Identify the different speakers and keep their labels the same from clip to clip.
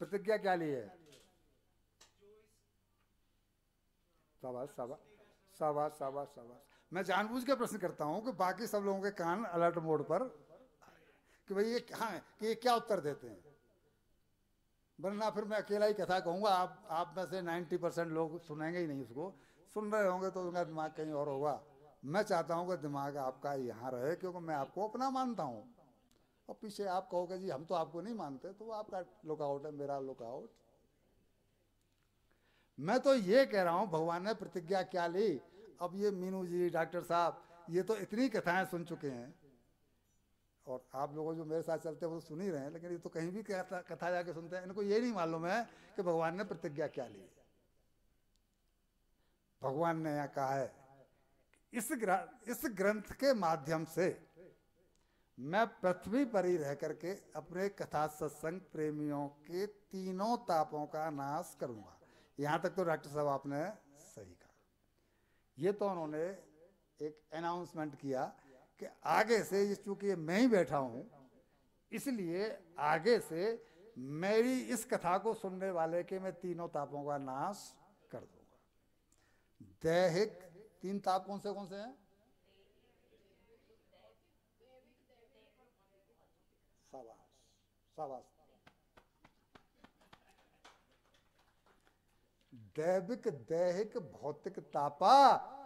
Speaker 1: प्रतिज्ञा क्या ली है? शाबाश शाबाश शाबाश शाबाश शाबाश। मैं जानबूझ के प्रश्न करता हूं कि बाकी सब लोगों के कान अलर्ट मोड पर कि भाई ये हाँ कि ये क्या उत्तर देते हैं, वरना फिर मैं अकेला ही कथा कहूंगा, आप में से 90% लोग सुनेंगे ही नहीं, उसको सुन रहे होंगे तो उनका दिमाग कहीं और होगा। मैं चाहता हूं कि दिमाग आपका यहाँ रहे, क्योंकि मैं आपको अपना मानता हूं। और पीछे आप कहोगे जी हम तो आपको नहीं मानते, तो आपका लुकआउट है, मेरा लुकआउट। मैं तो ये कह रहा हूं भगवान ने प्रतिज्ञा क्या ली। अब ये मीनू जी, डॉक्टर साहब, ये तो इतनी कथाएं सुन चुके हैं, और आप लोगों जो मेरे साथ चलते हैं वो तो सुन ही रहे हैं, लेकिन ये तो कहीं भी कथा जाके सुनते हैं, इनको ये नहीं मालूम है कि भगवान ने प्रतिज्ञा क्या ली। भगवान ने यहाँ कहा है इस ग्रंथ के माध्यम से मैं पृथ्वी पर ही रह करके अपने कथा सत्संग प्रेमियों के तीनों तापों का नाश करूंगा। यहां तक तो डॉक्टर साहब आपने सही कहा। ये तो उन्होंने एक अनाउंसमेंट किया कि आगे से, चूंकि मैं ही बैठा हूं, इसलिए आगे से मेरी इस कथा को सुनने वाले के मैं तीनों तापों का नाश कर दूंगा। दैहिक, तीन ताप कौन से हैं? शाबाश शाबाश। दैविक, दैहिक, भौतिक तापा,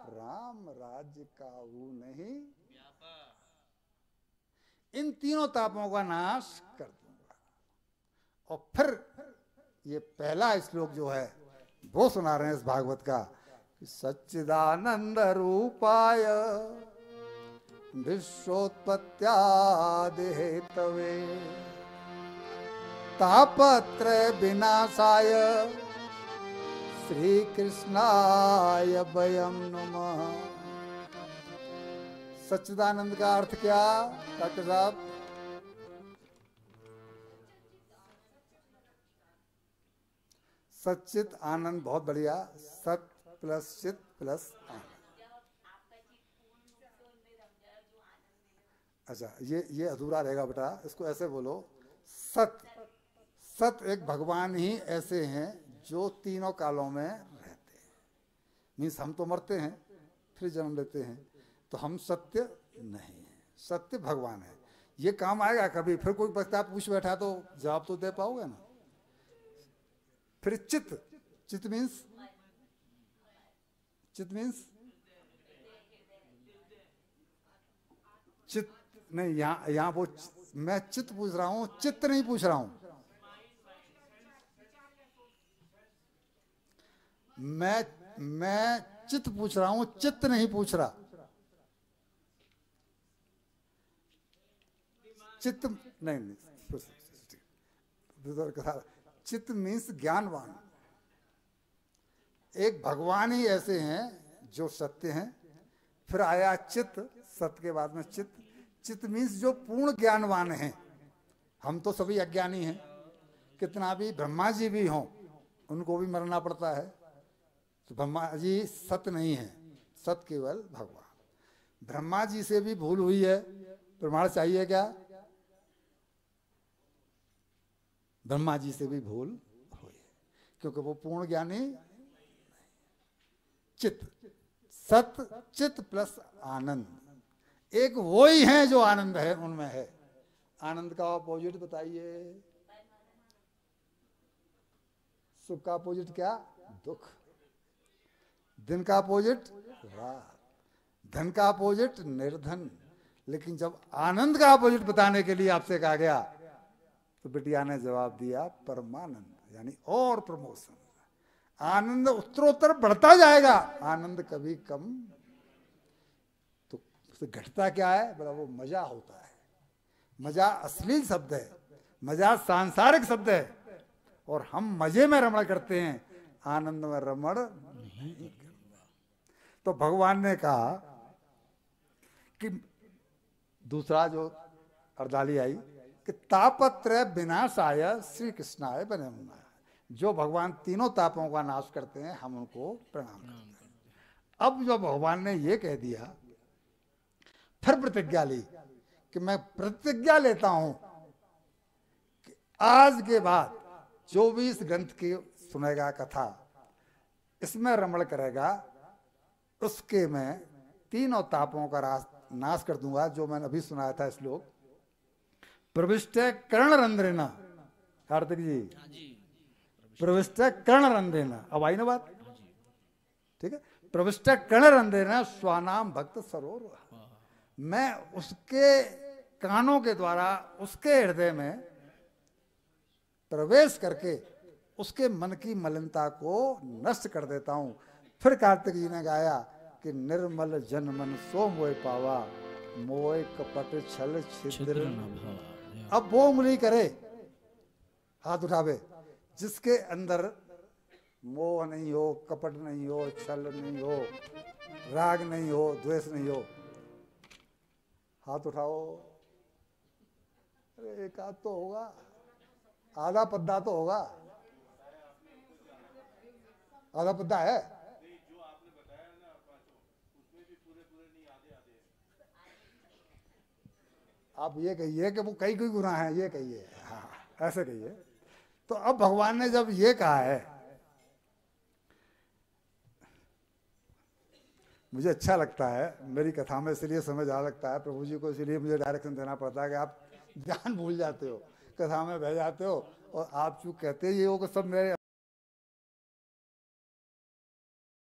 Speaker 1: राम राज्य का वो नहीं, इन तीनों तापों का नाश कर दूंगा। और फिर ये पहला श्लोक जो है वो सुना रहे हैं इस भागवत का, सच्चिदानंद रूपाय विश्वोत्पत्त्यादि हेतवे तापत्रय विनाशाय श्री कृष्णाय वयं नमः। सच्चिदानंद का अर्थ क्या डॉक्टर साहब? सच्चित आनंद, बहुत बढ़िया। सत प्लस चित प्लस आनंद। अच्छा, ये अधूरा रहेगा बेटा, इसको ऐसे बोलो, सत। सत एक भगवान ही ऐसे हैं जो तीनों कालों में रहते हैं। मीन्स हम तो मरते हैं फिर जन्म लेते हैं, तो हम सत्य नहीं है, सत्य भगवान है। ये काम आएगा कभी, फिर कोई बच्चा पूछ बैठा तो जवाब तो दे पाओगे ना। फिर चित, चित मीन्स चित नहीं, यहाँ वो मैं चित पूछ रहा हूं, चित्त नहीं पूछ रहा हूं। मैं चित पूछ रहा हूं, चित्त नहीं पूछ रहा। चित्त नहीं, चित्त मीन्स ज्ञानवान। एक भगवान ही ऐसे हैं जो सत्य हैं। फिर आया चित्त, सत्य के बाद में चित्त। चित्त मीन्स जो पूर्ण ज्ञानवान हैं। हम तो सभी अज्ञानी हैं, कितना भी ब्रह्मा जी भी हों उनको भी मरना पड़ता है, तो ब्रह्मा जी सत्य नहीं है, सत्य केवल भगवान। ब्रह्मा जी से भी भूल हुई है, प्रमाण चाहिए क्या? ब्रह्मा जी से भी भूल हुई है, क्योंकि वो पूर्ण ज्ञानी। चित्त, सत्य, चित्त प्लस आनंद, एक वो ही है जो आनंद है, उनमें है। आनंद का अपोजिट बताइए। सुख का अपोजिट क्या? दुख। दिन का अपोजिट रात, धन का अपोजिट निर्धन। लेकिन जब आनंद का अपोजिट बताने के लिए आपसे कहा गया तो बिटिया ने जवाब दिया परमानंद, यानी और प्रमोशन। आनंद उत्तरोत्तर बढ़ता जाएगा, आनंद कभी कम। तो घटता क्या है? बड़ा वो मजा होता है। मजा अश्लील शब्द है, मजा सांसारिक शब्द है, और हम मजे में रमण करते हैं, आनंद में रमण नहीं करना। तो भगवान ने कहा कि दूसरा जो अर्दाली आई कि तापत्रय विनाशाय श्री कृष्णाय वयं नमः। जो भगवान तीनों तापों का नाश करते हैं, हम उनको प्रणाम करते हैं। अब जो भगवान ने ये कह दिया, फिर प्रतिज्ञा ली कि मैं प्रतिज्ञा लेता हूं कि आज के बाद 24 ग्रंथ की सुनेगा कथा, इसमें रमण करेगा, उसके मैं तीनों तापों का नाश कर दूंगा। जो मैंने अभी सुनाया था श्लोक, प्रविष्ट कर्ण रंध्रेना, कार्तिक जी, प्रविष्ट कर्ण रंध्रेना, अब आई ना बात, ठीक है, प्रविष्ट कर्ण रंध्रेना स्वानाम भक्त सरोवर, मैं उसके कानों के द्वारा उसके हृदय में प्रवेश करके उसके मन की मलिनता को नष्ट कर देता हूं। फिर कार्तिक जी ने गाया कि निर्मल जन मन सो मोय पावा, मोय कपट छल छिद्र न भावा। अब वो उंगली करे, हाथ उठावे, जिसके अंदर मोह नहीं हो, कपट नहीं हो, छल नहीं हो, राग नहीं हो, द्वेष नहीं हो, हाथ उठाओ। अरे एक आध तो होगा, आधा पद्दा तो होगा, आधा पद्दा है। आप ये कहिए कि वो कई कोई गुनाह है, ये कहिए, हाँ ऐसे कहिए। तो अब भगवान ने जब ये कहा है, मुझे अच्छा लगता है, मेरी कथा में इसलिए समझ आ लगता है, प्रभु जी को इसलिए मुझे डायरेक्शन देना पड़ता है कि आप ध्यान भूल जाते हो, कथा में बह जाते हो, और आप चूँ कहते ही हो कि सब मेरे